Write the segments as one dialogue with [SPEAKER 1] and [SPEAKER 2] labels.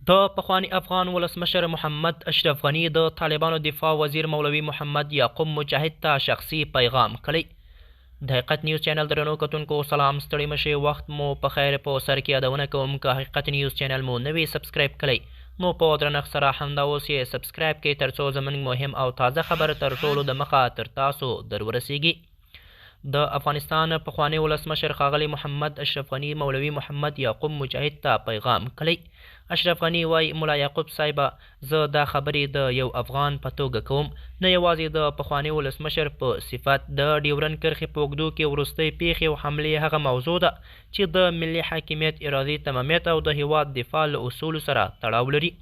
[SPEAKER 1] د پخوانی افغان ولسمشر محمد اشرف غني د طالبانو دفاع وزیر مولوي محمد یعقوب مجاهد ته شخصي پیغام کړی. د حقیقت نیوز چینل درنو کتونکو سلام، ستړي مشئ، وخت مو په خیر. په سر کې یادونه کوم که حقیقت نیوز چینل مو نوی سبسکرایب کړئ نو په درنښت سره همدا اوس یې سبسکرایب کړئ ترڅو زموږ مهم او تازه خبر تر ټولو د مخه تر تاسو در ورسیږي. د افغانستان پخوانی ولسمشر ښاغلی محمد اشرف غني مولوي محمد یعقوب مجاهد ته پیغام کړی. اشرف غني وایي ملا یعقوب صاحبه، زه دا خبرې د یو افغان په توګه کوم، نه یوازې د پخوانی ولسمشر په صفت. د ډیورنډ کرښې په اوږدو کې وروستۍ پیښې او حملې هغه موضوع ده چې د ملي حاکمیت، ارادي تمامیت او د هیواد دفاع له اصولو سره تړاو لري.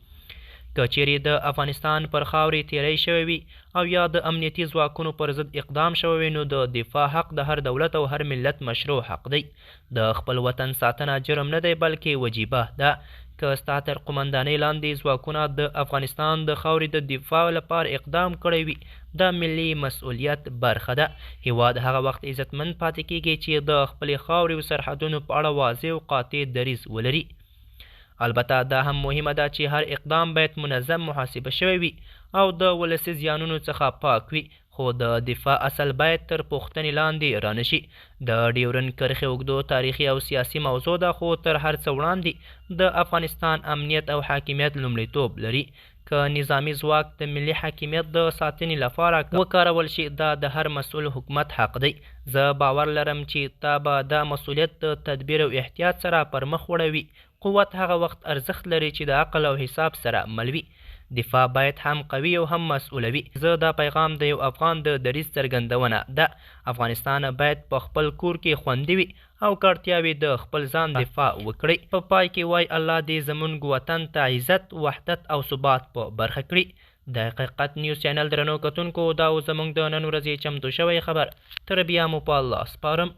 [SPEAKER 1] که چیرې د افغانستان پر خاورې تیری شوی وي او یا د امنیتي ځواکونو پر ضد اقدام شوی وي، نو د دفاع حق د هر دولت او هر ملت مشروع حق دی. د خپل وطن ساتنه جرم نه دی بلکې وجیبه ده. که ستا تر قمندانۍ لاندې ځواکونه د افغانستان د خاورې د دفاع لپاره اقدام کړی وي، د ملي مسؤلیت برخه ده. هیواد هغه وخت عزتمند پاتې کیږي چې د خپلې خاورې او سرحدونو په اړه واضح او قاطع دریځ ولري. البته دا هم مهمه ده چې هر اقدام باید منظم محاسبه شوی وي او د ولسي زیانونو څخه پاک وي، خو د دفاع اصل باید تر پوښتنې لاندې رانشي. د ډیورنډ کرښې اوږدو تاریخي او سیاسي موضوع ده، خو تر هر څه وړاندې د افغانستان امنیت او حاکمیت لومړیتوب لري. که نظامی ځواک د ملي حاکمیت د ساتنې لپاره وکارول شي، دا د هر مسؤل حکومت حق دی. زه باور لرم چې تا به دا مسؤلیت د تدبیر او احتیاط سره پر مخ وړوي. قوت هغه وخت ارزښت لري چې د عقل او حساب سره مل وي. دفاع باید هم قوي او هم مسؤله وي. زه دا پیغام د یو افغان د دریځ څرګندونه ده. افغانستان باید په خپل کور کې خوندي وي او که اړتیا وي د خپل ځان دفاع وکړي. په پای کې وایي الله دې زموږ وطن ته عزت، وحدت او ثبات په برخه کړي. د حقیقت نیوز چینل درنو کتونکو، دا و زموږ د نن ورځې چمتو شوی خبر. تر بیا مو په الله سپارم.